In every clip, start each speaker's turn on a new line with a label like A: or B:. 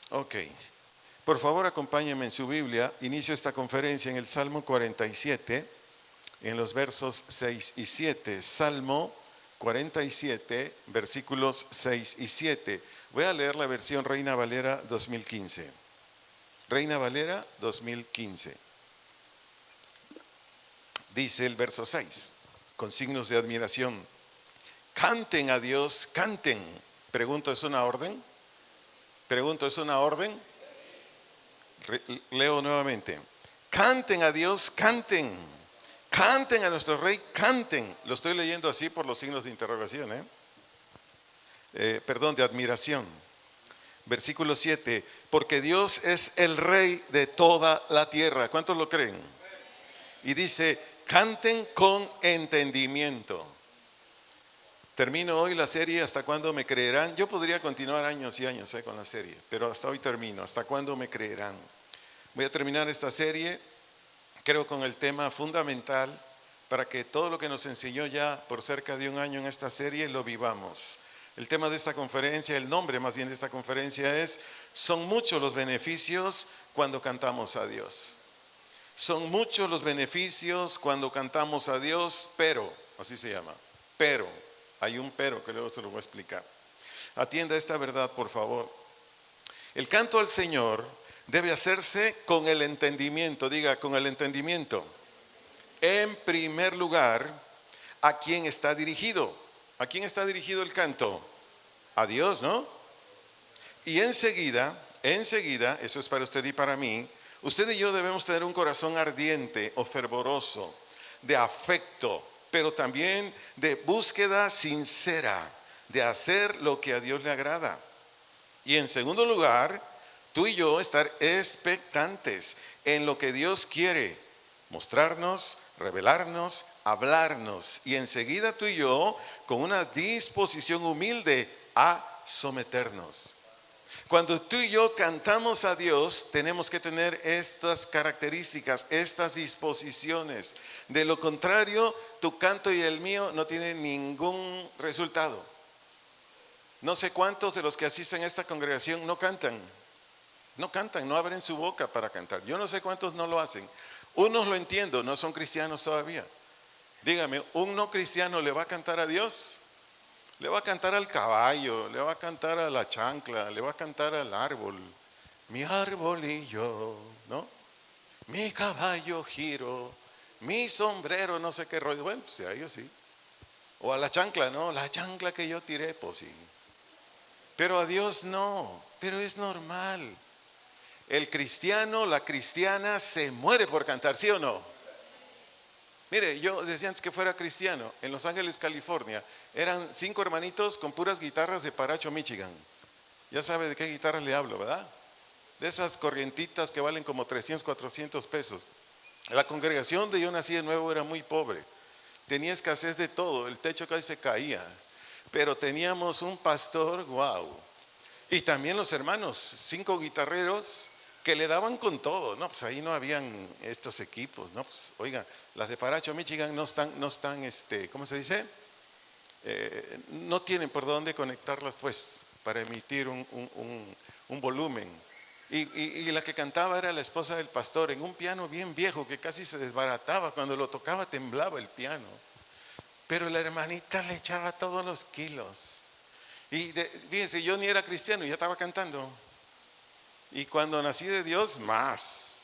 A: Ok. Por favor, acompáñenme en su Biblia. Inicio esta conferencia en el Salmo 47, en los versos 6 y 7. Salmo 47, versículos 6 y 7. Voy a leer la versión Reina Valera 2015. Reina Valera 2015. Dice el verso 6, con signos de admiración. Canten a Dios, canten. Pregunto, ¿es una orden? Pregunto, ¿es una orden? Leo nuevamente. Canten a Dios, canten. Canten a nuestro Rey, canten. Lo estoy leyendo así por los signos de interrogación, de admiración. Versículo 7. Porque Dios es el Rey de toda la tierra. ¿Cuántos lo creen? Y dice, canten con entendimiento. Termino hoy la serie, ¿hasta cuándo me creerán? Yo podría continuar años y años con la serie, pero hasta hoy termino. ¿Hasta cuándo me creerán? Voy a terminar esta serie, creo, con el tema fundamental para que todo lo que nos enseñó ya por cerca de un año en esta serie lo vivamos. El tema de esta conferencia, el nombre más bien de esta conferencia es: son muchos los beneficios cuando cantamos a Dios. Son muchos los beneficios cuando cantamos a Dios, pero, así se llama, pero, hay un pero que luego se lo voy a explicar. Atienda esta verdad, por favor. El canto al Señor debe hacerse con el entendimiento, diga, con el entendimiento. En primer lugar, ¿a quién está dirigido? ¿A quién está dirigido el canto? A Dios, ¿no? Y enseguida, eso es para usted y para mí, usted y yo debemos tener un corazón ardiente o fervoroso, de afecto, pero también de búsqueda sincera, de hacer lo que a Dios le agrada. Y en segundo lugar, tú y yo estar expectantes en lo que Dios quiere mostrarnos, revelarnos, hablarnos. Y enseguida tú y yo con una disposición humilde a someternos. Cuando tú y yo cantamos a Dios, tenemos que tener estas características, estas disposiciones. De lo contrario, tu canto y el mío no tienen ningún resultado. No sé cuántos de los que asisten a esta congregación no cantan, no abren su boca para cantar. Yo no sé cuántos no lo hacen. Unos lo entiendo, no son cristianos todavía. Dígame, ¿un no cristiano le va a cantar a Dios? Le va a cantar al caballo, le va a cantar a la chancla, le va a cantar al árbol. Mi arbolillo, ¿no? Mi caballo giro, mi sombrero, no sé qué rollo. Bueno, pues a ellos sí. O a la chancla, ¿no? La chancla que yo tiré, pues sí. Pero a Dios no, pero es normal. El cristiano, la cristiana se muere por cantar, ¿sí o no? Mire, yo decía antes que fuera cristiano. En Los Ángeles, California, eran 5 hermanitos con puras guitarras de Paracho, Michigan. Ya sabe de qué guitarras le hablo, ¿verdad? De esas corrientitas que valen como 300, 400 pesos. La congregación de yo nací de nuevo era muy pobre. Tenía escasez de todo, el techo casi se caía. Pero teníamos un pastor, wow. Y también los hermanos, 5 guitarreros que le daban con todo. No, pues ahí no habían estos equipos. No, pues oiga, las de Paracho, Michigan no están, ¿cómo se dice? No tienen por dónde conectarlas, pues, para emitir un volumen. Y la que cantaba era la esposa del pastor en un piano bien viejo que casi se desbarataba. Cuando lo tocaba temblaba el piano. Pero la hermanita le echaba todos los kilos. Y fíjense, yo ni era cristiano y ya estaba cantando. Y cuando nací de Dios, más.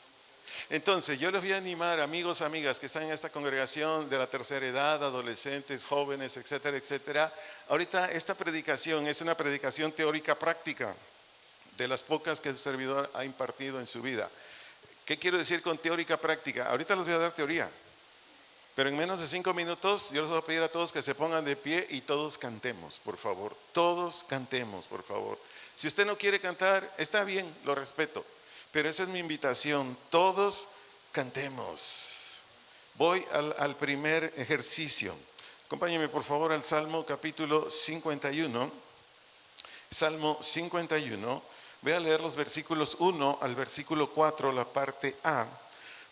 A: Entonces yo les voy a animar, amigos, amigas que están en esta congregación de la tercera edad, adolescentes, jóvenes, etcétera, etcétera. Ahorita esta predicación es una predicación teórica práctica, de las pocas que el servidor ha impartido en su vida. ¿Qué quiero decir con teórica práctica? Ahorita les voy a dar teoría, pero en menos de 5 minutos yo les voy a pedir a todos que se pongan de pie y todos cantemos, por favor. Todos cantemos, por favor. Si usted no quiere cantar, está bien, lo respeto, pero esa es mi invitación. Todos cantemos. Voy al primer ejercicio. Acompáñenme por favor al Salmo capítulo 51. Salmo 51. Voy a leer los versículos 1 al versículo 4, la parte A.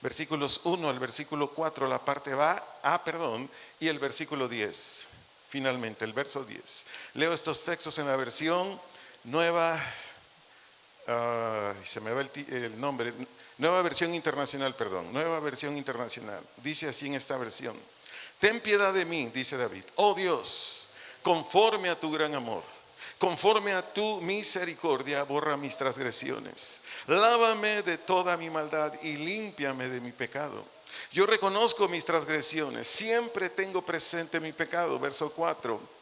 A: Versículos 1 al versículo 4, la parte A, y el versículo 10. Finalmente, el verso 10. Leo estos textos en la versión nueva se me va el nombre, Nueva Versión Internacional, perdón, Nueva Versión Internacional. Dice así en esta versión: ten piedad de mí, dice David, oh Dios, conforme a tu gran amor, conforme a tu misericordia, borra mis transgresiones. Lávame de toda mi maldad y límpiame de mi pecado. Yo reconozco mis transgresiones, siempre tengo presente mi pecado. Verso 4.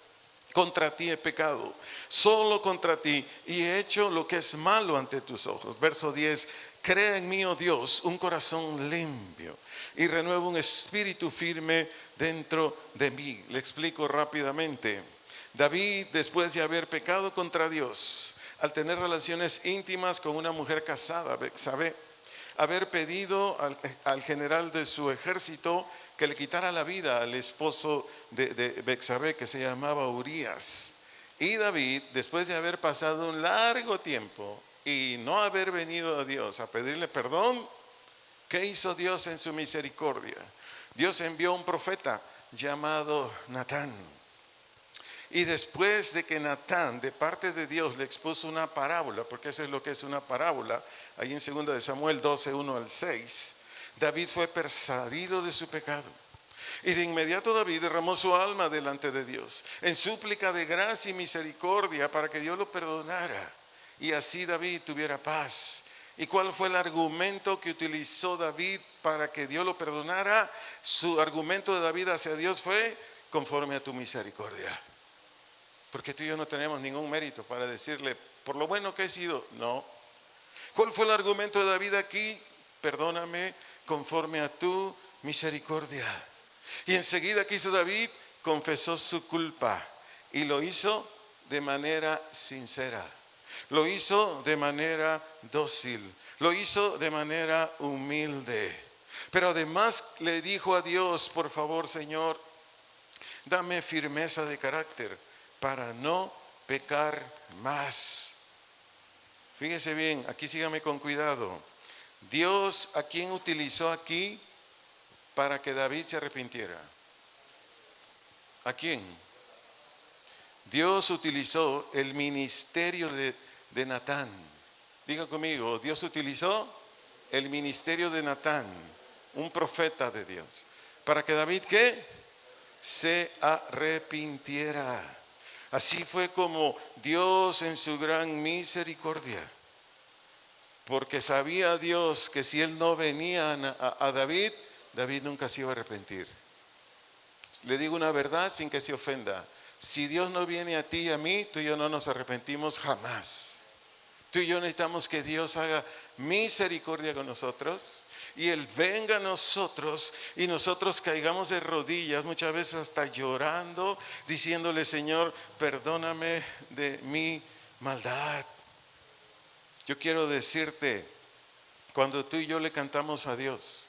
A: Contra ti he pecado, solo contra ti, y he hecho lo que es malo ante tus ojos. Verso 10. Crea en mí, oh Dios, un corazón limpio y renueva un espíritu firme dentro de mí. Le explico rápidamente. David, después de haber pecado contra Dios, al tener relaciones íntimas con una mujer casada, Betsabé, haber pedido al general de su ejército que le quitara la vida al esposo de Betsabé, que se llamaba Urías. Y David, después de haber pasado un largo tiempo y no haber venido a Dios a pedirle perdón, ¿qué hizo Dios en su misericordia? Dios envió un profeta llamado Natán. Y después de que Natán, de parte de Dios, le expuso una parábola, porque eso es lo que es una parábola, ahí en 2 de Samuel 12, 1 al 6, David fue persuadido de su pecado. Y de inmediato David derramó su alma delante de Dios, en súplica de gracia y misericordia para que Dios lo perdonara. Y así David tuviera paz. ¿Y cuál fue el argumento que utilizó David para que Dios lo perdonara? Su argumento de David hacia Dios fue: conforme a tu misericordia. Porque tú y yo no tenemos ningún mérito para decirle, por lo bueno que he sido, no. ¿Cuál fue el argumento de David aquí? Perdóname conforme a tu misericordia. Y enseguida que hizo David, confesó su culpa y lo hizo de manera sincera. Lo hizo de manera dócil. Lo hizo de manera humilde. Pero además le dijo a Dios: por favor, Señor, dame firmeza de carácter para no pecar más. Fíjese bien, aquí sígame con cuidado. Dios, ¿a quién utilizó aquí para que David se arrepintiera? ¿A quién? Dios utilizó el ministerio de Natán. Diga conmigo, Dios utilizó el ministerio de Natán, un profeta de Dios, para que David, ¿qué? Se arrepintiera. Así fue como Dios, en su gran misericordia, porque sabía Dios que si él no venía a David, David nunca se iba a arrepentir. Le digo una verdad sin que se ofenda: si Dios no viene a ti y a mí, tú y yo no nos arrepentimos jamás. Tú y yo necesitamos que Dios haga misericordia con nosotros y Él venga a nosotros y nosotros caigamos de rodillas, muchas veces hasta llorando, diciéndole: Señor, perdóname de mi maldad. Yo quiero decirte, cuando tú y yo le cantamos a Dios,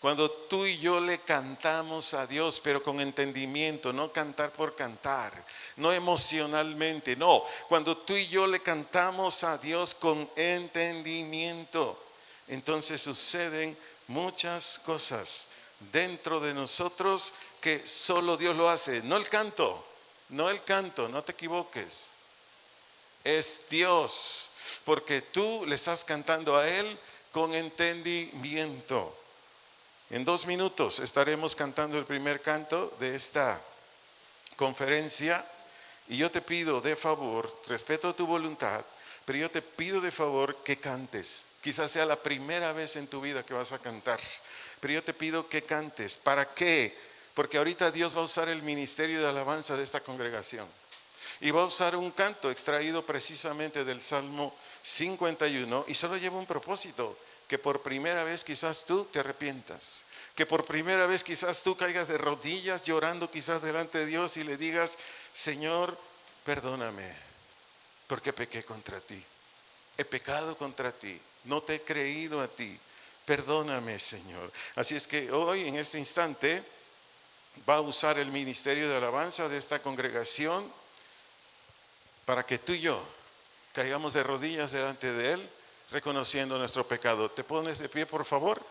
A: cuando tú y yo le cantamos a Dios, pero con entendimiento, no cantar por cantar, no emocionalmente, no. Cuando tú y yo le cantamos a Dios con entendimiento, entonces suceden muchas cosas dentro de nosotros que solo Dios lo hace. No el canto, no te equivoques. Es Dios, porque tú le estás cantando a Él con entendimiento. En 2 minutos estaremos cantando el primer canto de esta conferencia y yo te pido de favor, respeto tu voluntad, pero yo te pido de favor que cantes. Quizás sea la primera vez en tu vida que vas a cantar, pero yo te pido que cantes. ¿Para qué? Porque ahorita Dios va a usar el ministerio de alabanza de esta congregación y va a usar un canto extraído precisamente del Salmo 51 y solo lleva un propósito: que por primera vez quizás tú te arrepientas, que por primera vez quizás tú caigas de rodillas llorando quizás delante de Dios y le digas: Señor, perdóname porque pequé contra ti, he pecado contra ti, no te he creído a ti, perdóname, Señor. Así es que hoy, en este instante, va a usar el ministerio de alabanza de esta congregación para que tú y yo caigamos de rodillas delante de Él, reconociendo nuestro pecado. ¿Te pones de pie, por favor?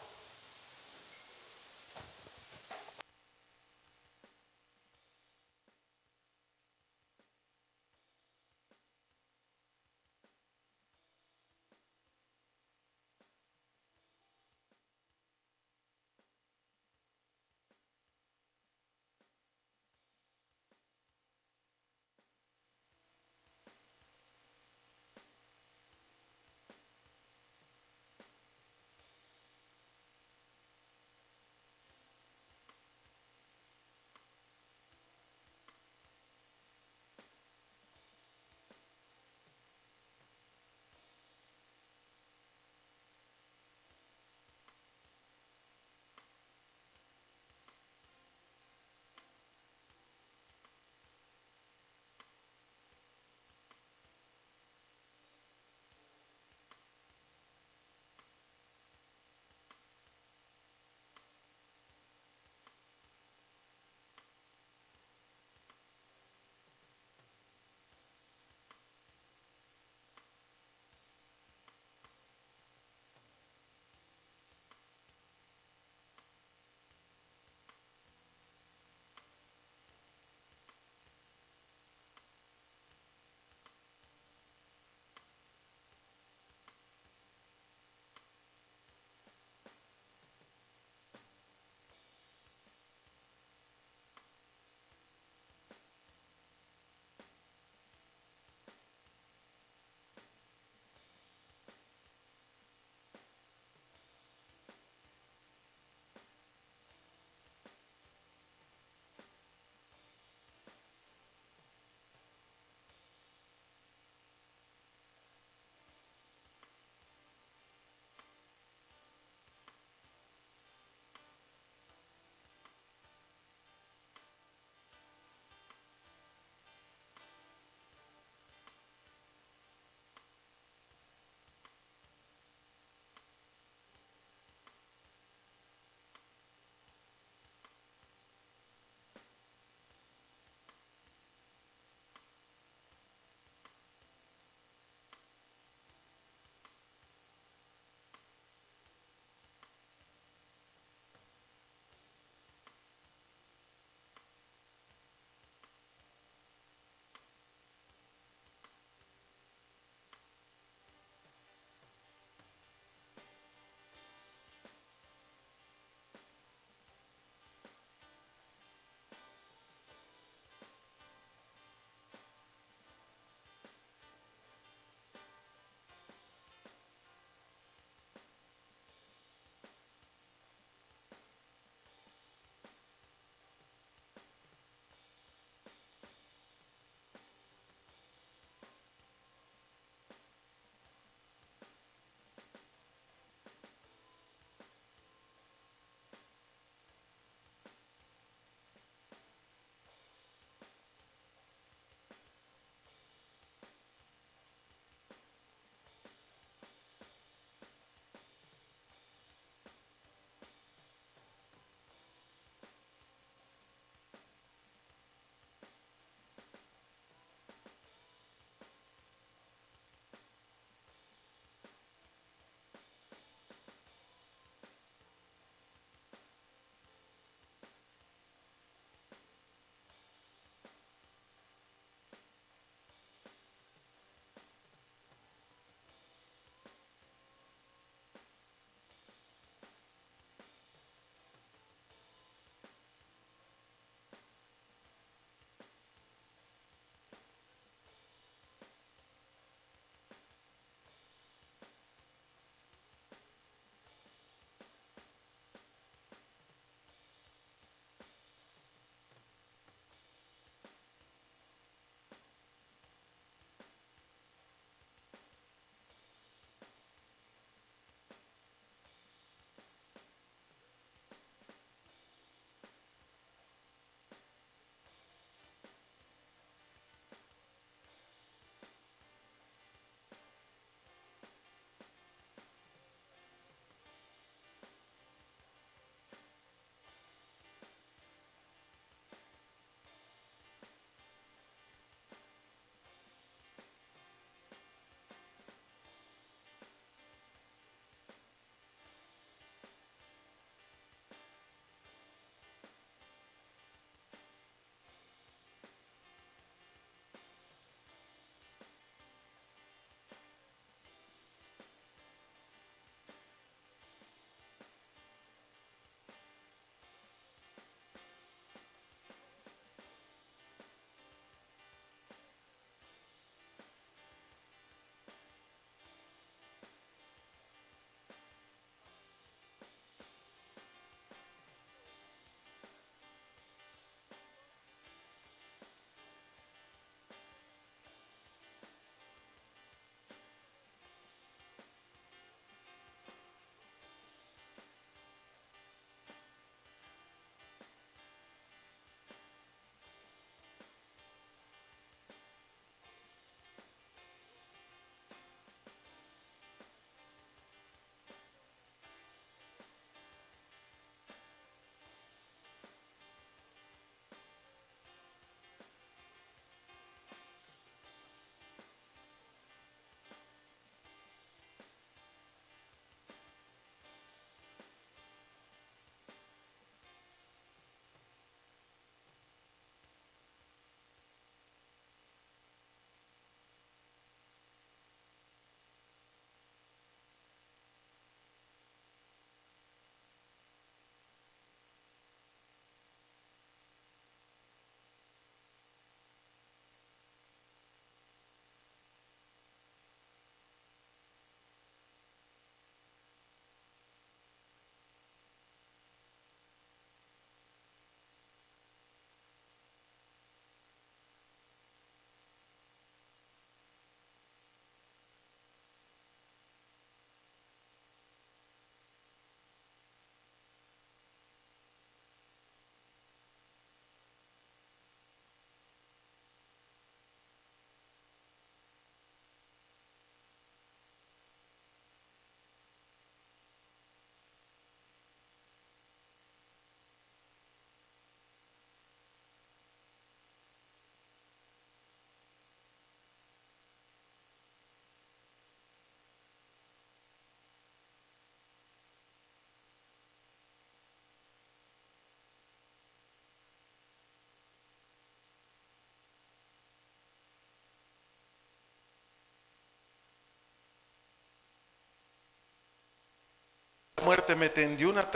A: muerte me tendió una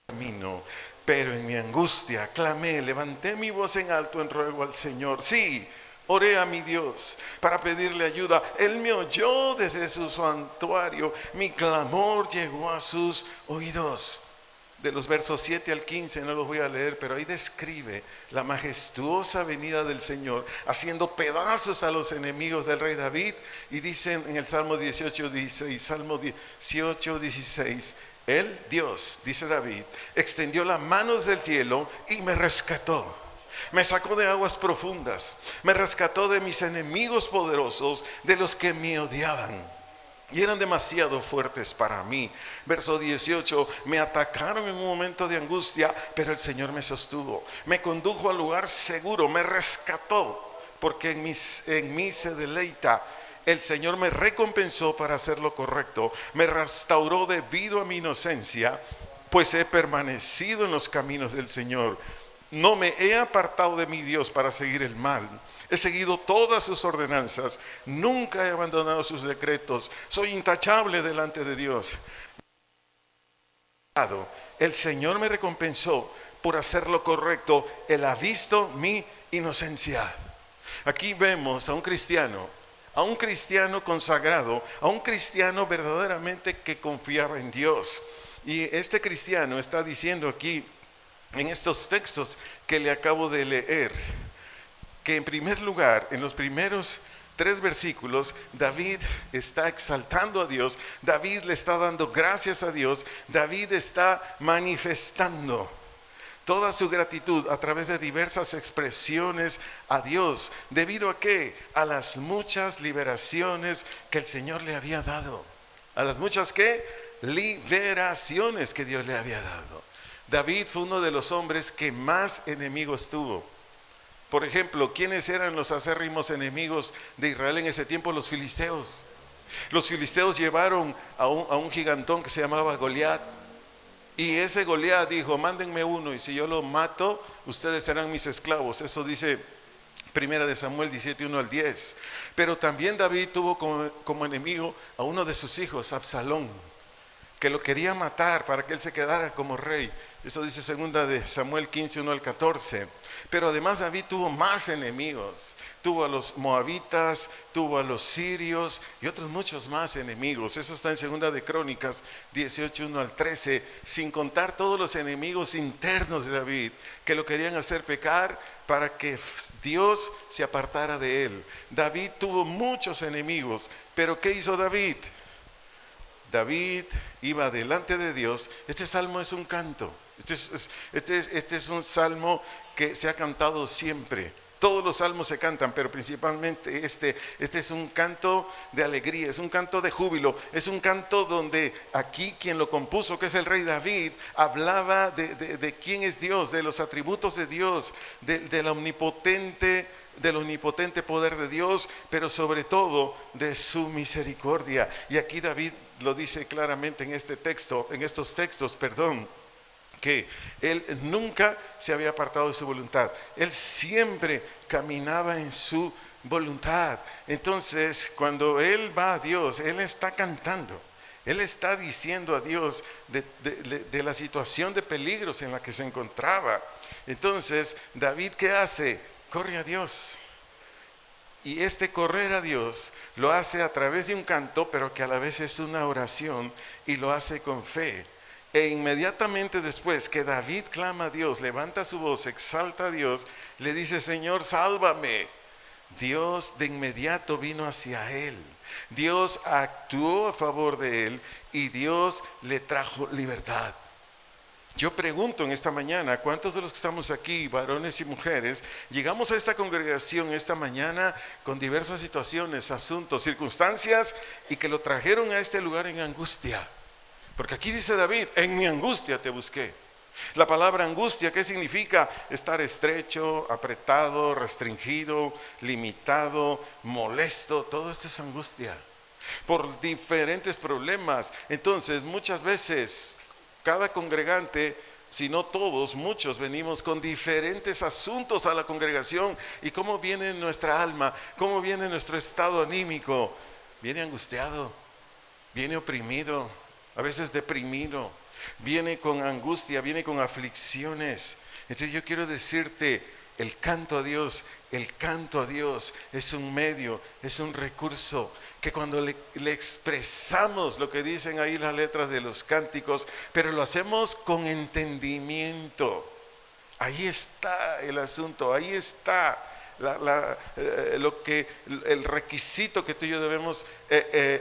A: camino, pero en mi angustia clamé, levanté mi voz en alto en ruego al Señor. Sí, oré a mi Dios para pedirle ayuda. Él me oyó desde su santuario, mi clamor llegó a sus oídos. De los versos 7 al 15, no los voy a leer, pero ahí describe la majestuosa venida del Señor, haciendo pedazos a los enemigos del rey David. Y dicen en el Salmo 18, 16, Salmo 18, 16, Él, Dios, dice David, extendió las manos del cielo y me rescató. Me sacó de aguas profundas, me rescató de mis enemigos poderosos, de los que me odiaban y eran demasiado fuertes para mí. Verso 18, me atacaron en un momento de angustia, pero el Señor me sostuvo, me condujo al lugar seguro, me rescató, porque en mí se deleita. El Señor me recompensó para hacer lo correcto, me restauró debido a mi inocencia, pues he permanecido en los caminos del Señor. No me he apartado de mi Dios para seguir el mal. He seguido todas sus ordenanzas, nunca he abandonado sus decretos. Soy intachable delante de Dios. El Señor me recompensó por hacer lo correcto. Él ha visto mi inocencia. Aquí vemos a un cristiano consagrado, a un cristiano verdaderamente que confiaba en Dios. Y este cristiano está diciendo aquí en estos textos que le acabo de leer, que en primer lugar, en los primeros 3 versículos, David está exaltando a Dios, David le está dando gracias a Dios, David está manifestando toda su gratitud a través de diversas expresiones a Dios. ¿Debido a qué? A las muchas liberaciones que el Señor le había dado. ¿A las muchas qué? Liberaciones que Dios le había dado. David fue uno de los hombres que más enemigos tuvo. Por ejemplo, ¿quiénes eran los acérrimos enemigos de Israel en ese tiempo? Los filisteos. Los filisteos llevaron a un gigantón que se llamaba Goliat. Y ese Goliat dijo, mándenme uno y si yo lo mato, ustedes serán mis esclavos. Eso dice Primera de Samuel 17, 1 al 10. Pero también David tuvo como enemigo a uno de sus hijos, Absalón, que lo quería matar para que él se quedara como rey. Eso dice Segunda de Samuel 15, 1 al 14. Pero además David tuvo más enemigos. Tuvo a los moabitas, tuvo a los sirios y otros muchos más enemigos. Eso está en Segunda de Crónicas 18, 1 al 13. Sin contar todos los enemigos internos de David que lo querían hacer pecar para que Dios se apartara de él. David tuvo muchos enemigos. Pero ¿qué hizo David? David iba delante de Dios. Este salmo es un canto. Este es un salmo que se ha cantado siempre. Todos los salmos se cantan, pero principalmente este es un canto de alegría, es un canto de júbilo, es un canto donde aquí quien lo compuso, que es el rey David, hablaba de quién es Dios, de los atributos de Dios, del omnipotente poder de Dios, pero sobre todo de su misericordia. Y aquí David lo dice claramente en estos textos, que él nunca se había apartado de su voluntad. Él siempre caminaba en su voluntad. Entonces, cuando él va a Dios, él está cantando. Él está diciendo a Dios de la situación de peligros en la que se encontraba. Entonces, David, ¿qué hace? Corre a Dios. Y este correr a Dios lo hace a través de un canto, pero que a la vez es una oración, y lo hace con fe. E inmediatamente después que David clama a Dios, levanta su voz, exalta a Dios, le dice, Señor, sálvame. Dios de inmediato vino hacia él. Dios actuó a favor de él y Dios le trajo libertad. Yo pregunto en esta mañana, ¿cuántos de los que estamos aquí, varones y mujeres, llegamos a esta congregación esta mañana con diversas situaciones, asuntos, circunstancias, y que lo trajeron a este lugar en angustia? Porque aquí dice David, en mi angustia te busqué. La palabra angustia, ¿qué significa? Estar estrecho, apretado, restringido, limitado, molesto. Todo esto es angustia por diferentes problemas. Entonces, muchas veces, cada congregante, si no todos, muchos venimos con diferentes asuntos a la congregación. ¿Y cómo viene nuestra alma? ¿Cómo viene nuestro estado anímico? Viene angustiado, viene oprimido. a veces deprimido, viene con angustia, viene con aflicciones. Entonces yo quiero decirte, el canto a Dios es un medio, es un recurso que cuando le expresamos lo que dicen ahí las letras de los cánticos, pero lo hacemos con entendimiento. Ahí está el asunto, ahí está el requisito que tú y yo debemos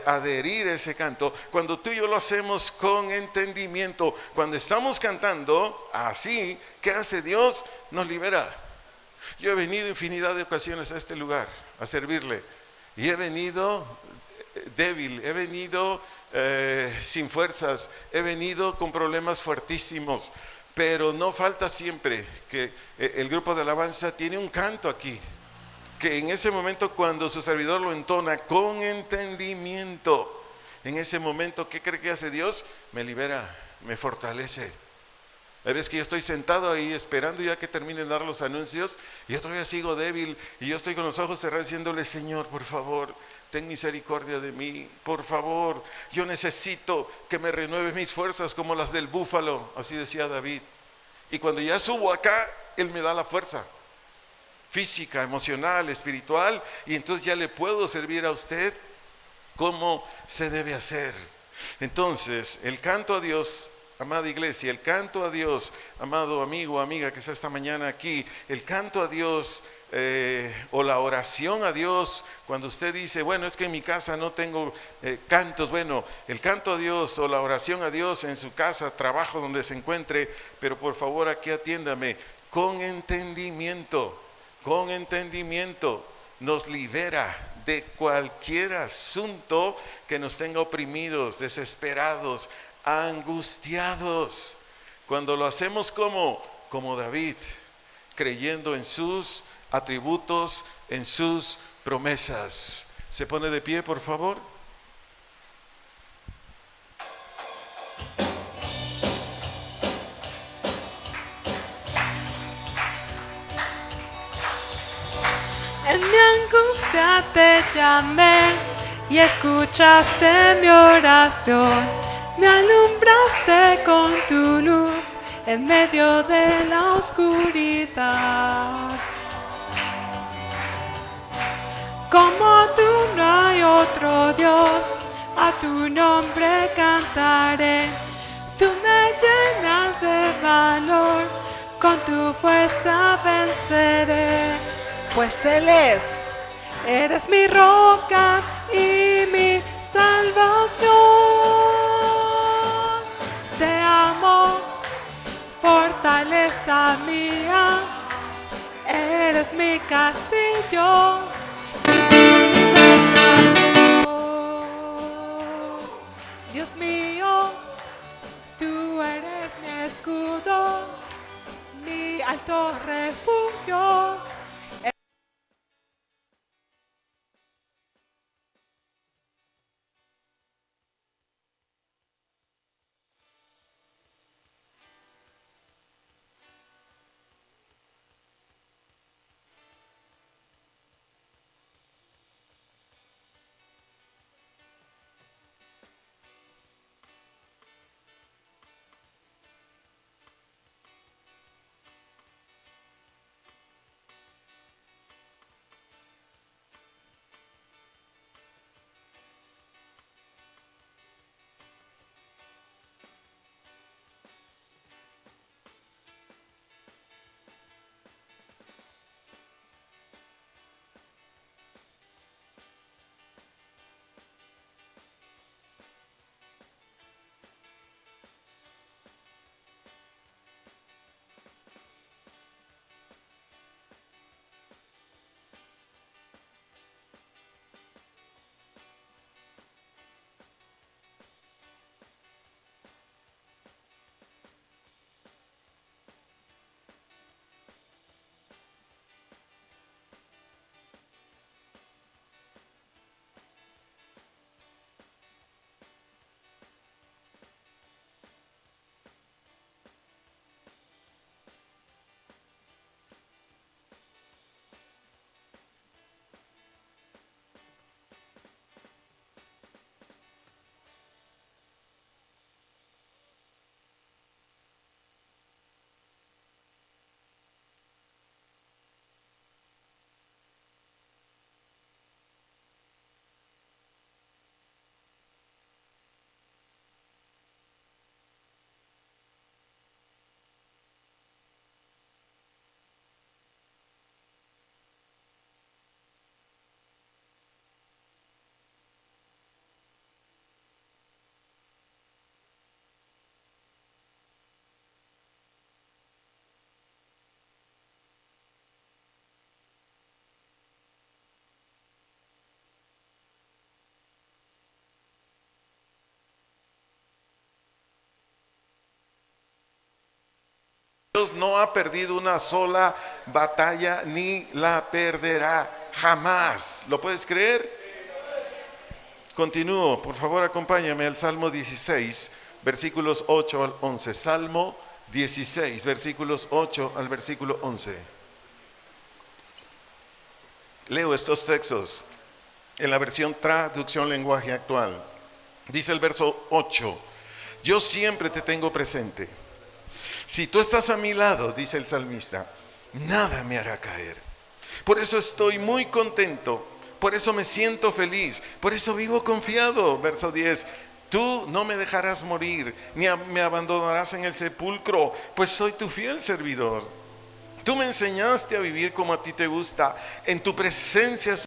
A: adherir a ese canto. Cuando tú y yo lo hacemos con entendimiento, cuando estamos cantando así, ¿qué hace Dios? Nos libera. Yo he venido infinidad de ocasiones a este lugar a servirle y he venido débil, he venido sin fuerzas, he venido con problemas fuertísimos. Pero no falta siempre que el grupo de alabanza tiene un canto aquí, que en ese momento cuando su servidor lo entona con entendimiento, en ese momento, ¿qué cree que hace Dios? Me libera, me fortalece. Hay veces que yo estoy sentado ahí esperando ya que terminen de dar los anuncios y yo todavía sigo débil y yo estoy con los ojos cerrados diciéndole: Señor, por favor, ten misericordia de mí, por favor, yo necesito que me renueve mis fuerzas como las del búfalo, así decía David. Y cuando ya subo acá, Él me da la fuerza física, emocional, espiritual, y entonces ya le puedo servir a usted como se debe hacer. Entonces, el canto a Dios, amada iglesia, el canto a Dios, amado amigo, amiga que está esta mañana aquí, el canto a Dios o la oración a Dios, cuando usted dice: bueno, es que en mi casa no tengo cantos, bueno, el canto a Dios o la oración a Dios en su casa, trabajo, donde se encuentre, pero por favor aquí atiéndame, con entendimiento, nos libera de cualquier asunto que nos tenga oprimidos, desesperados, angustiados. Cuando lo hacemos como David, creyendo en sus atributos, en sus promesas. ¿Se pone de pie, por favor?
B: En mi angustia te llamé y escuchaste mi oración. Me alumbraste con tu luz en medio de la oscuridad. Como tú no hay otro Dios, a tu nombre cantaré. Tú me llenas de valor, con tu fuerza venceré. Pues Él eres mi roca y mi salvación. Te amo, fortaleza mía, eres mi castillo. Dios mío, tú eres mi escudo, mi alto refugio.
A: Dios no ha perdido una sola batalla ni la perderá jamás. ¿Lo puedes creer? Continúo, por favor acompáñame al Salmo 16, versículos 8 al 11. Salmo 16, versículos 8 al versículo 11. Leo estos textos en la versión traducción lenguaje actual. Dice el verso 8, yo siempre te tengo presente. Si tú estás a mi lado, dice el salmista, nada me hará caer. Por eso estoy muy contento, por eso me siento feliz, por eso vivo confiado. Verso 10, tú no me dejarás morir, ni me abandonarás en el sepulcro, pues soy tu fiel servidor. Tú me enseñaste a vivir como a ti te gusta, en tu presencia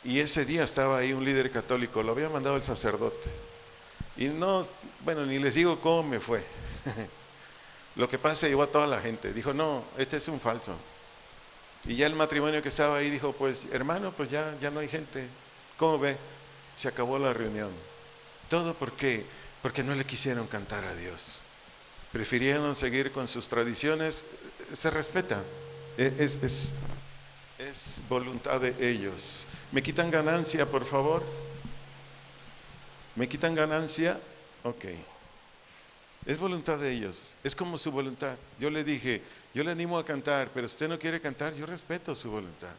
A: Y ese día estaba ahí un líder católico, lo había mandado el sacerdote. Y no, bueno, ni les digo cómo me fue. Lo que pasa, llevó a toda la gente. Dijo, no, este es un falso. Y ya el matrimonio que estaba ahí dijo, pues hermano, pues ya no hay gente. ¿Cómo ve? Se acabó la reunión. ¿Todo por qué? Porque no le quisieron cantar a Dios. Prefirieron seguir con sus tradiciones. Se respeta. Es voluntad de ellos. ¿Me quitan ganancia, por favor? ¿Me quitan ganancia? Ok. Es voluntad de ellos. Es como su voluntad. Yo le dije, yo le animo a cantar, pero si usted no quiere cantar, yo respeto su voluntad.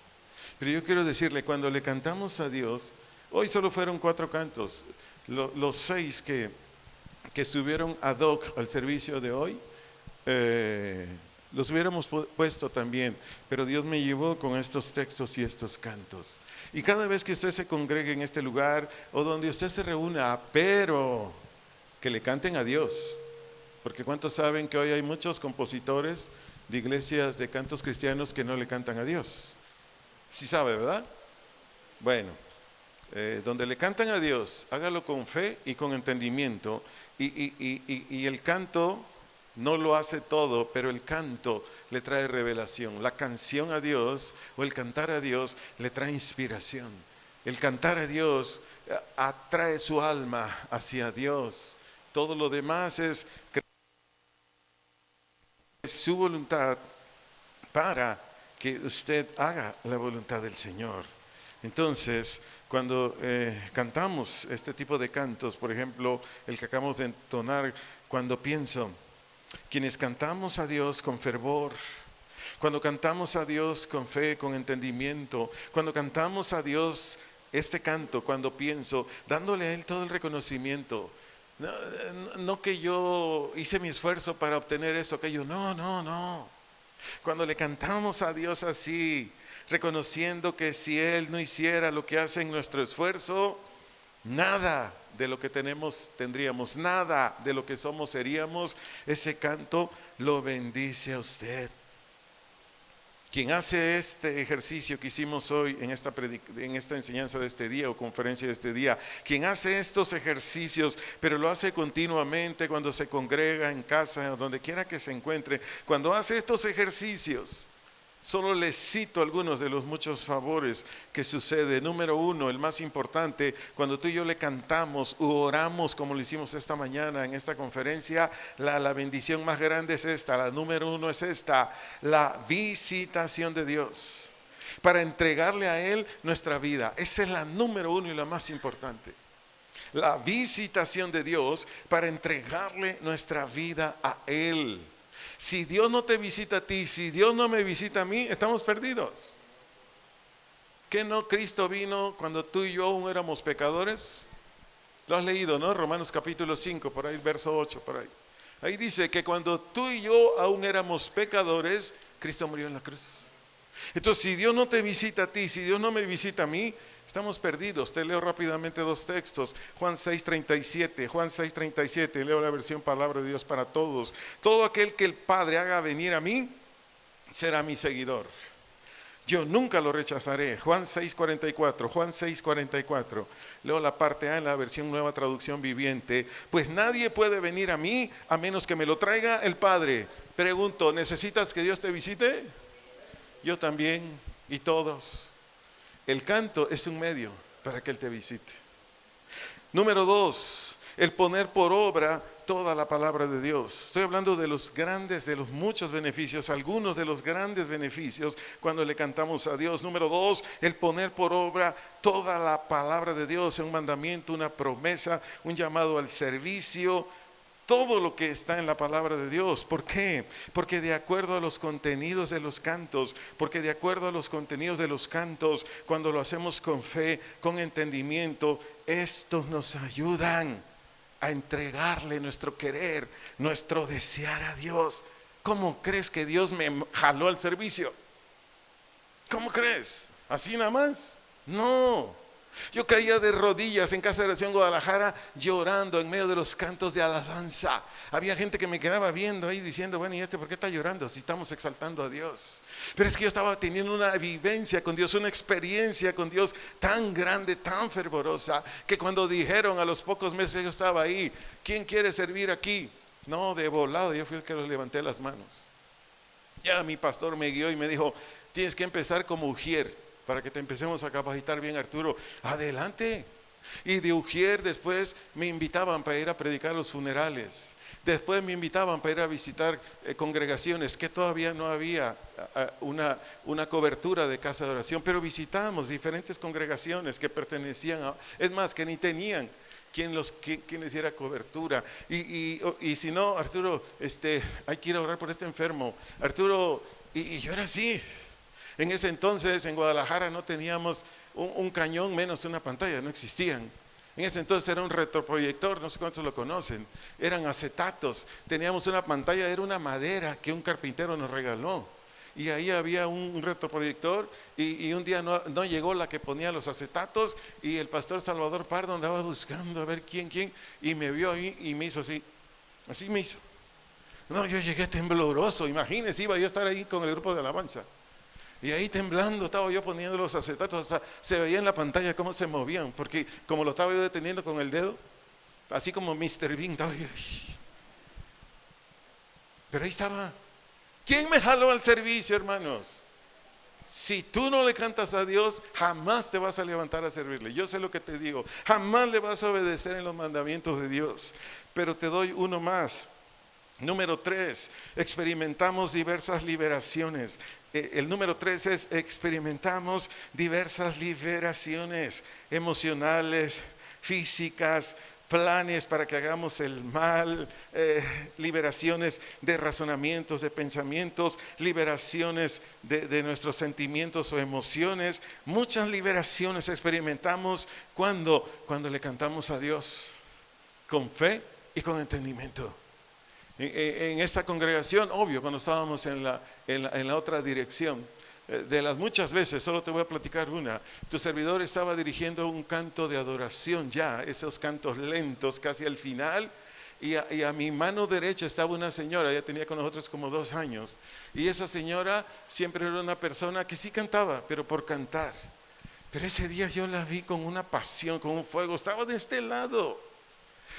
A: Pero yo quiero decirle, cuando le cantamos a Dios, hoy solo fueron 4 cantos. Los 6 que estuvieron ad hoc al servicio de hoy, los hubiéramos puesto también, pero Dios me llevó con estos textos y estos cantos. Y cada vez que usted se congregue en este lugar o donde usted se reúna, pero que le canten a Dios, porque ¿cuántos saben que hoy hay muchos compositores de iglesias de cantos cristianos que no le cantan a Dios? Sí sabe, ¿verdad? Bueno, donde le cantan a Dios, hágalo con fe y con entendimiento, y el canto no lo hace todo, pero el canto le trae revelación. La canción a Dios o el cantar a Dios le trae inspiración. El cantar a Dios atrae su alma hacia Dios. Todo lo demás es su voluntad para que usted haga la voluntad del Señor. Entonces, cuando cantamos este tipo de cantos, por ejemplo, el que acabamos de entonar, cuando pienso, quienes cantamos a Dios con fervor, cuando cantamos a Dios con fe, con entendimiento, cuando cantamos a Dios este canto, cuando pienso, dándole a Él todo el reconocimiento, no que yo hice mi esfuerzo para obtener esto, aquello, no. Cuando le cantamos a Dios así, reconociendo que si Él no hiciera lo que hace en nuestro esfuerzo, nada de lo que tenemos tendríamos, nada de lo que somos seríamos. Ese canto lo bendice a usted. Quien hace este ejercicio que hicimos hoy en esta enseñanza de este día o conferencia de este día, quien hace estos ejercicios, pero lo hace continuamente cuando se congrega en casa, donde quiera que se encuentre, cuando hace estos ejercicios, solo les cito algunos de los muchos favores que sucede. Número 1, el más importante, cuando tú y yo le cantamos u oramos como lo hicimos esta mañana en esta conferencia, la bendición más grande es esta, la número 1 es esta, la visitación de Dios, para entregarle a Él nuestra vida. Esa es la número 1 y la más importante. La visitación de Dios para entregarle nuestra vida a Él. Si Dios no te visita a ti, si Dios no me visita a mí, estamos perdidos. ¿Qué no Cristo vino cuando tú y yo aún éramos pecadores? Lo has leído, ¿no? Romanos capítulo 5, por ahí, verso 8, por ahí. Ahí dice que cuando tú y yo aún éramos pecadores, Cristo murió en la cruz. Entonces, si Dios no te visita a ti, si Dios no me visita a mí, estamos perdidos. Te leo rápidamente 2 textos. Juan 6:37, leo la versión Palabra de Dios para Todos. Todo aquel que el Padre haga venir a mí, será mi seguidor. Yo nunca lo rechazaré. Juan 6:44. Leo la parte A en la versión Nueva Traducción Viviente. Pues nadie puede venir a mí a menos que me lo traiga el Padre. Pregunto, ¿necesitas que Dios te visite? Yo también, y todos. El canto es un medio para que Él te visite. Número 2, el poner por obra toda la palabra de Dios. Estoy hablando de los grandes, de los muchos beneficios, algunos de los grandes beneficios cuando le cantamos a Dios. Número 2, el poner por obra toda la palabra de Dios, un mandamiento, una promesa, un llamado al servicio. Todo lo que está en la palabra de Dios. ¿Por qué? Porque de acuerdo a los contenidos de los cantos, cuando lo hacemos con fe, con entendimiento, estos nos ayudan a entregarle nuestro querer, nuestro desear a Dios. ¿Cómo crees que Dios me jaló al servicio? ¿Cómo crees? ¿Así nada más? No. Yo caía de rodillas en Casa de Oración Guadalajara llorando en medio de los cantos de alabanza. Había gente que me quedaba viendo ahí diciendo, bueno, ¿y por qué está llorando si estamos exaltando a Dios? Pero es que yo estaba teniendo una vivencia con Dios, una experiencia con Dios tan grande, tan fervorosa, que cuando dijeron a los pocos meses yo estaba ahí, ¿quién quiere servir aquí? No, de volado, yo fui el que los levanté las manos. Ya mi pastor me guió y me dijo, tienes que empezar como Ujier, para que te empecemos a capacitar bien, Arturo. Adelante. Y de Ujier después me invitaban para ir a predicar a los funerales. Después me invitaban para ir a visitar congregaciones que todavía no había una cobertura de casa de oración, pero visitábamos diferentes congregaciones que pertenecían a, es más, que ni tenían quien les diera cobertura. Y si no, Arturo, hay que ir a orar por este enfermo. Arturo, y yo era así. En ese entonces en Guadalajara no teníamos un cañón, menos una pantalla, no existían. En ese entonces era un retroproyector, no sé cuántos lo conocen, eran acetatos. Teníamos una pantalla, era una madera que un carpintero nos regaló. Y ahí había un retroproyector y un día no llegó la que ponía los acetatos y el pastor Salvador Pardo andaba buscando a ver quién, y me vio ahí y me hizo así me hizo. No, yo llegué tembloroso, imagínense, iba yo a estar ahí con el grupo de alabanza. Y ahí temblando estaba yo poniendo los acetatos, o sea, se veía en la pantalla cómo se movían, porque como lo estaba yo deteniendo con el dedo, así como Mr. Bean, estaba yo. Pero ahí estaba. ¿Quién me jaló al servicio, hermanos? Si tú no le cantas a Dios, jamás te vas a levantar a servirle. Yo sé lo que te digo, jamás le vas a obedecer en los mandamientos de Dios. Pero te doy uno más. Número 3, experimentamos diversas liberaciones. El número 3 es experimentamos diversas liberaciones emocionales, físicas, planes para que hagamos el mal, liberaciones de razonamientos, de pensamientos, liberaciones de nuestros sentimientos o emociones. Muchas liberaciones experimentamos cuando le cantamos a Dios con fe y con entendimiento. En esta congregación, obvio, cuando estábamos en la otra dirección, de las muchas veces, solo te voy a platicar una. Tu servidor estaba dirigiendo un canto de adoración ya, esos cantos lentos casi al final, y a mi mano derecha estaba una señora, ella tenía con nosotros como 2 años, y esa señora siempre era una persona que sí cantaba, pero por cantar. Pero ese día yo la vi con una pasión, con un fuego, estaba de este lado.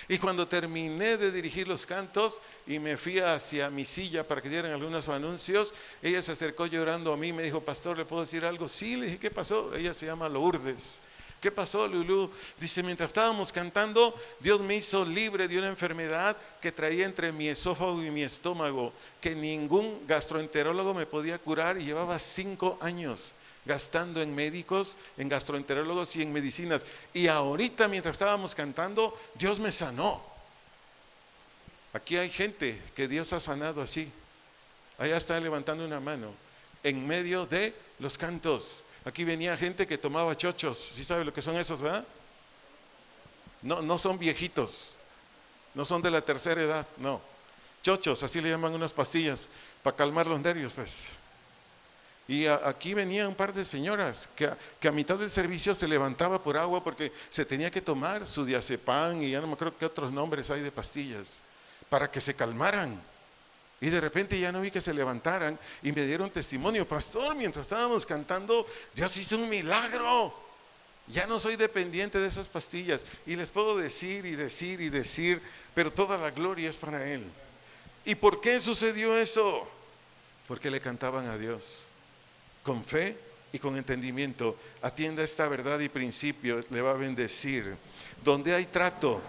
A: Y cuando terminé de dirigir los cantos y me fui hacia mi silla para que dieran algunos anuncios, ella se acercó llorando a mí y me dijo, pastor, ¿le puedo decir algo? Sí, le dije, ¿qué pasó? Ella se llama Lourdes. ¿Qué pasó, Lulú? Dice, mientras estábamos cantando, Dios me hizo libre de una enfermedad que traía entre mi esófago y mi estómago, que ningún gastroenterólogo me podía curar, y llevaba 5 años gastando en médicos, en gastroenterólogos y en medicinas. Y ahorita mientras estábamos cantando, Dios me sanó. Aquí hay gente que Dios ha sanado así. Allá está levantando una mano en medio de los cantos. Aquí venía gente que tomaba chochos. ¿Sí sabe lo que son esos, verdad? No son viejitos, no son de la tercera edad, no. Chochos, así le llaman unas pastillas para calmar los nervios, pues. Y aquí venía un par de señoras que a mitad del servicio se levantaba por agua porque se tenía que tomar su diazepam y ya no me acuerdo qué otros nombres hay de pastillas para que se calmaran. Y de repente ya no vi que se levantaran y me dieron testimonio, pastor, mientras estábamos cantando, Dios hizo un milagro. Ya no soy dependiente de esas pastillas y les puedo decir y decir y decir, pero toda la gloria es para Él. ¿Y por qué sucedió eso? Porque le cantaban a Dios. Con fe y con entendimiento, atienda esta verdad y principio, le va a bendecir. Donde hay trato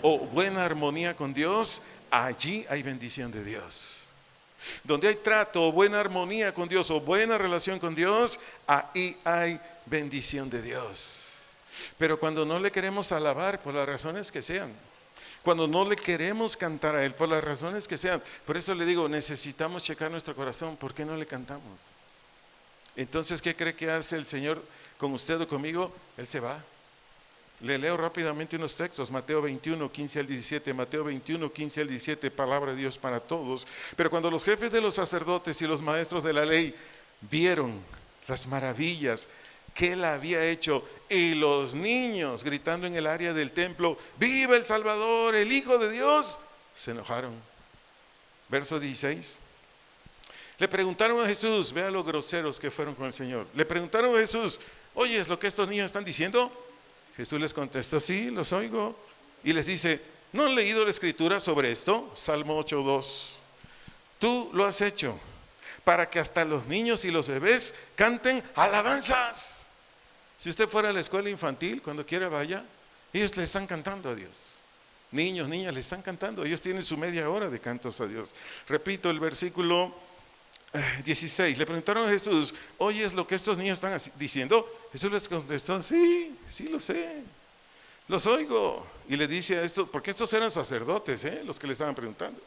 A: o buena armonía con Dios, allí hay bendición de Dios. Donde hay trato o buena armonía con Dios o buena relación con Dios, ahí hay bendición de Dios. Pero cuando no le queremos alabar por las razones que sean, cuando no le queremos cantar a Él por las razones que sean, por eso le digo, necesitamos checar nuestro corazón. ¿Por qué no le cantamos? Entonces, ¿qué cree que hace el Señor con usted o conmigo? Él se va. Le leo rápidamente unos textos, Mateo 21, 15 al 17, Mateo 21, 15 al 17, palabra de Dios para todos. Pero cuando los jefes de los sacerdotes y los maestros de la ley vieron las maravillas que él había hecho. Y los niños gritando en el área del templo, ¡viva el Salvador, el Hijo de Dios!, se enojaron. Verso 16. Le preguntaron a Jesús, vea los groseros que fueron con el Señor. Le preguntaron a Jesús, ¿oye, es lo que estos niños están diciendo? Jesús les contestó, sí, los oigo. Y les dice, ¿no han leído la escritura sobre esto? Salmo 8:2. Tú lo has hecho para que hasta los niños y los bebés canten alabanzas. Si usted fuera a la escuela infantil, cuando quiera vaya, ellos le están cantando a Dios. Niños, niñas, le están cantando. Ellos tienen su media hora de cantos a Dios. Repito el versículo 16. Le preguntaron a Jesús, ¿oye, es lo que estos niños están diciendo? Jesús les contestó, sí, sí lo sé, los oigo. Y le dice a estos, porque estos eran sacerdotes, los que le estaban preguntando.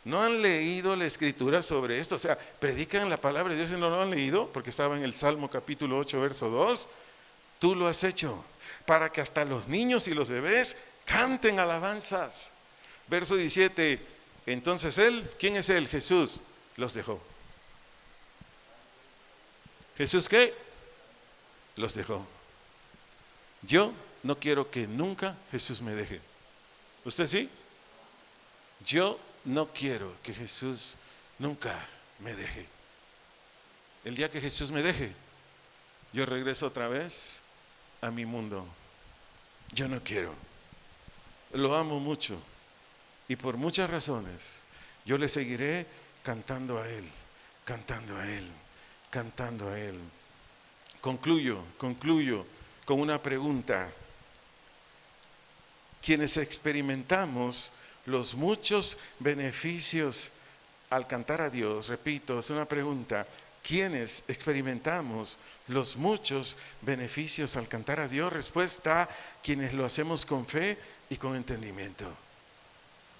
A: ¿No han leído la escritura sobre esto? O sea, predican la palabra de Dios y no lo han leído, porque estaba en el Salmo capítulo 8, verso 2. Tú lo has hecho para que hasta los niños y los bebés canten alabanzas. Verso 17. Entonces él, ¿quién es él? Jesús los dejó. ¿Jesús qué? Los dejó. Yo no quiero que nunca Jesús me deje. ¿Usted sí? Yo no quiero que Jesús nunca me deje. El día que Jesús me deje, yo regreso otra vez a mi mundo. Yo no quiero. Lo amo mucho y por muchas razones yo le seguiré cantando a Él, cantando a Él, cantando a Él. Concluyo con una pregunta. Quienes experimentamos los muchos beneficios al cantar a Dios, repito, es una pregunta. ¿Quiénes experimentamos los muchos beneficios al cantar a Dios? Respuesta, quienes lo hacemos con fe y con entendimiento.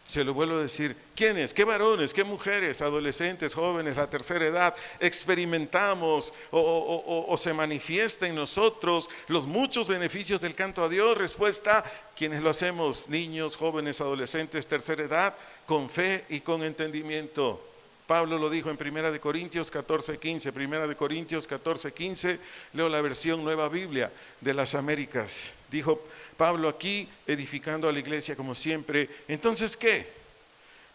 A: Se lo vuelvo a decir, ¿quiénes? ¿Qué varones? ¿Qué mujeres? Adolescentes, jóvenes, la tercera edad, experimentamos o se manifiesta en nosotros los muchos beneficios del canto a Dios? Respuesta, quienes lo hacemos, niños, jóvenes, adolescentes, tercera edad, con fe y con entendimiento. Pablo lo dijo en 1 Corintios 14:15, 1 Corintios 14:15, leo la versión Nueva Biblia de las Américas. Dijo Pablo aquí, edificando a la iglesia como siempre, entonces ¿qué?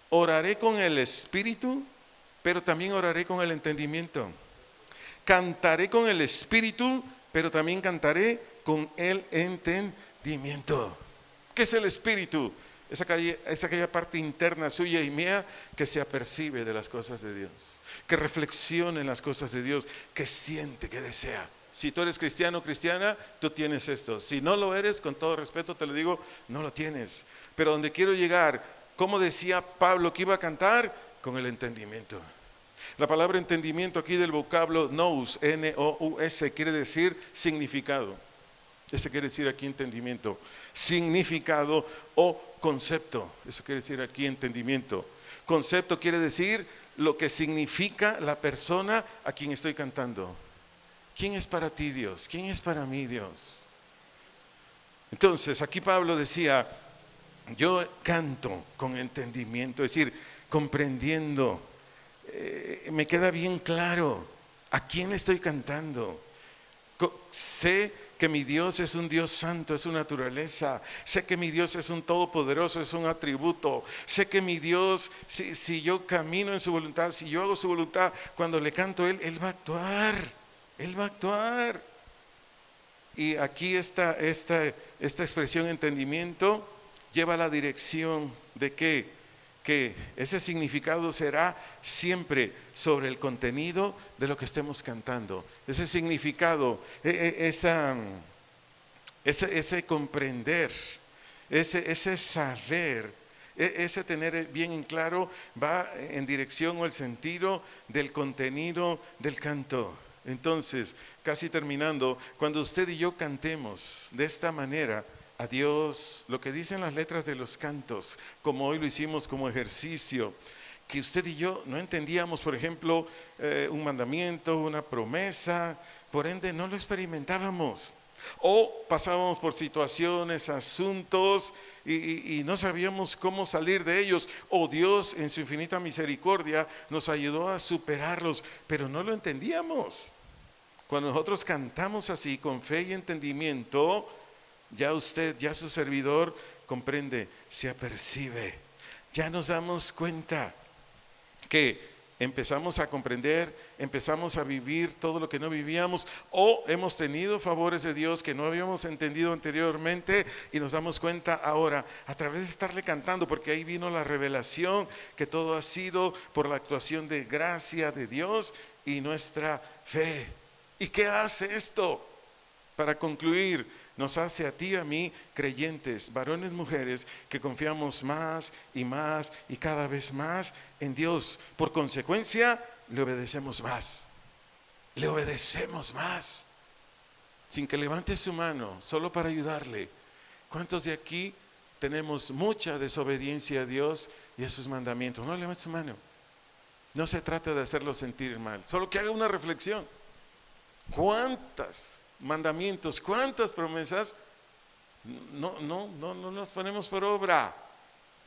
A: Oraré con el espíritu, pero también oraré con el entendimiento. Cantaré con el espíritu, pero también cantaré con el entendimiento. ¿Qué es el espíritu? Es aquella parte interna suya y mía que se apercibe de las cosas de Dios, que reflexiona en las cosas de Dios, que siente, que desea. Si tú eres cristiano o cristiana, tú tienes esto. Si no lo eres, con todo respeto te lo digo, no lo tienes. Pero donde quiero llegar, ¿cómo decía Pablo que iba a cantar? Con el entendimiento. La palabra entendimiento aquí del vocablo nous, N-O-U-S, quiere decir significado. Eso quiere decir aquí entendimiento. Significado o concepto. Eso quiere decir aquí entendimiento. Concepto quiere decir lo que significa la persona a quien estoy cantando. ¿Quién es para ti Dios? ¿Quién es para mí Dios? Entonces aquí Pablo decía, yo canto con entendimiento, es decir, comprendiendo. Me queda bien claro a quién estoy cantando. Sé que mi Dios es un Dios santo, es su naturaleza. Sé que mi Dios es un todopoderoso, es un atributo. Sé que mi Dios, si yo camino en su voluntad, si yo hago su voluntad, cuando le canto a Él va a actuar. Él va a actuar. Y aquí esta expresión entendimiento lleva a la dirección de que ese significado será siempre sobre el contenido de lo que estemos cantando. Ese significado, ese comprender, ese saber, ese tener bien en claro va en dirección o el sentido del contenido del canto. Entonces, casi terminando, cuando usted y yo cantemos de esta manera a Dios, lo que dicen las letras de los cantos, como hoy lo hicimos como ejercicio, que usted y yo no entendíamos, por ejemplo, un mandamiento, una promesa, por ende no lo experimentábamos. O pasábamos por situaciones, asuntos y no sabíamos cómo salir de ellos. O Dios en su infinita misericordia nos ayudó a superarlos, pero no lo entendíamos. Cuando nosotros cantamos así, con fe y entendimiento, ya usted, ya su servidor comprende, se apercibe. Ya nos damos cuenta que empezamos a comprender, empezamos a vivir todo lo que no vivíamos, o hemos tenido favores de Dios que no habíamos entendido anteriormente y nos damos cuenta ahora a través de estarle cantando, porque ahí vino la revelación que todo ha sido por la actuación de gracia de Dios y nuestra fe. ¿Y qué hace esto? Para concluir, nos hace a ti y a mí creyentes, varones, mujeres, que confiamos más y cada vez más en Dios. Por consecuencia, le obedecemos más. Le obedecemos más. Sin que levante su mano, solo para ayudarle. ¿Cuántos de aquí tenemos mucha desobediencia a Dios y a sus mandamientos? No levante su mano. No se trata de hacerlo sentir mal, solo que haga una reflexión. ¿Cuántos mandamientos, cuántas promesas no las ponemos por obra?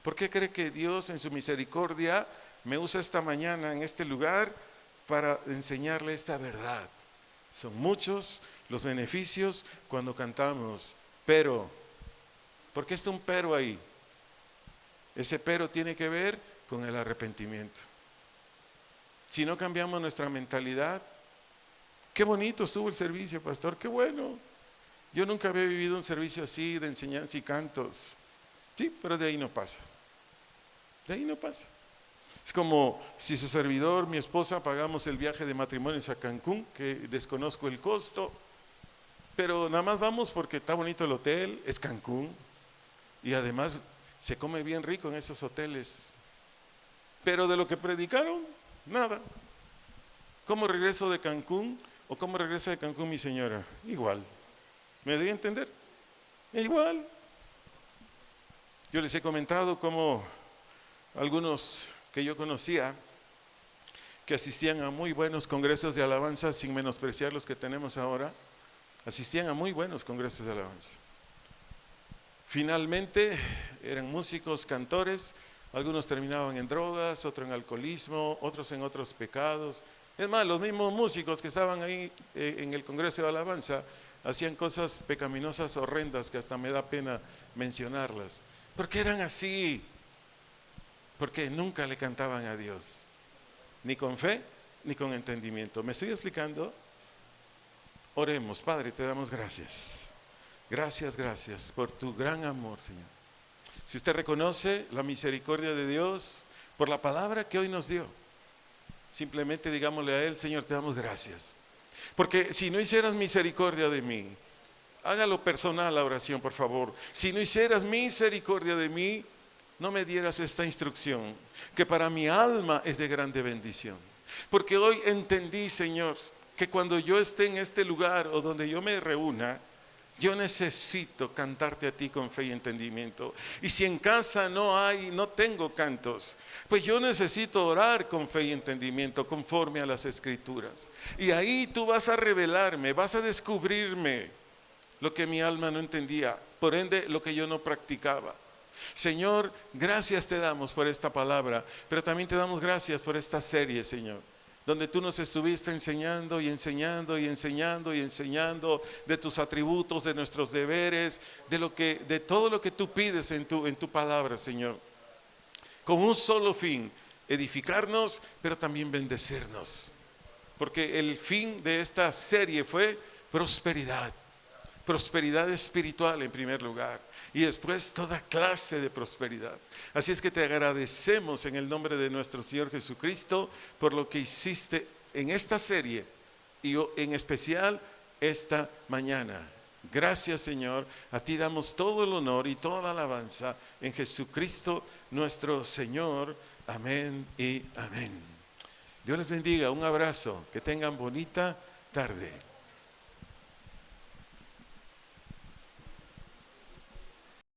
A: ¿Por qué cree que Dios en su misericordia me usa esta mañana en este lugar para enseñarle esta verdad? Son muchos los beneficios cuando cantamos, pero, ¿por qué está un pero ahí? Ese pero tiene que ver con el arrepentimiento. Si no cambiamos nuestra mentalidad, qué bonito estuvo el servicio, pastor, qué bueno. Yo nunca había vivido un servicio así de enseñanza y cantos. Sí, pero de ahí no pasa. De ahí no pasa. Es como si su servidor, mi esposa, pagamos el viaje de matrimonios a Cancún, que desconozco el costo, pero nada más vamos porque está bonito el hotel, es Cancún, y además se come bien rico en esos hoteles. Pero de lo que predicaron, nada. ¿Cómo regreso de Cancún? ¿O cómo regresa de Cancún mi señora? Igual. ¿Me doy a entender? Igual. Yo les he comentado cómo algunos que yo conocía, que asistían a muy buenos congresos de alabanza, sin menospreciar los que tenemos ahora, asistían a muy buenos congresos de alabanza. Finalmente eran músicos, cantores, algunos terminaban en drogas, otros en alcoholismo, otros en otros pecados. Es más, los mismos músicos que estaban ahí en el Congreso de Alabanza hacían cosas pecaminosas horrendas que hasta me da pena mencionarlas. ¿Por qué eran así? Porque nunca le cantaban a Dios, ni con fe, ni con entendimiento. ¿Me estoy explicando? Oremos. Padre, te damos gracias. Gracias por tu gran amor, Señor. Si usted reconoce la misericordia de Dios por la palabra que hoy nos dio, simplemente digámosle a Él: Señor, te damos gracias. Porque si no hicieras misericordia de mí, hágalo personal la oración, por favor. Si no hicieras misericordia de mí, no me dieras esta instrucción, que para mi alma es de grande bendición. Porque hoy entendí, Señor, que cuando yo esté en este lugar o donde yo me reúna, yo necesito cantarte a ti con fe y entendimiento. Y si en casa no tengo cantos, pues yo necesito orar con fe y entendimiento conforme a las Escrituras. Y ahí tú vas a revelarme, vas a descubrirme lo que mi alma no entendía, por ende lo que yo no practicaba. Señor, gracias te damos por esta palabra, pero también te damos gracias por esta serie, Señor, donde tú nos estuviste enseñando y enseñando y enseñando y enseñando de tus atributos, de nuestros deberes, de todo lo que tú pides en tu palabra, Señor, con un solo fin: edificarnos, pero también bendecirnos, porque el fin de esta serie fue prosperidad espiritual en primer lugar, y después toda clase de prosperidad. Así es que te agradecemos en el nombre de nuestro Señor Jesucristo por lo que hiciste en esta serie y en especial esta mañana. Gracias, Señor, a ti damos todo el honor y toda la alabanza en Jesucristo nuestro Señor. Amén y amén. Dios les bendiga, un abrazo, que tengan bonita tarde.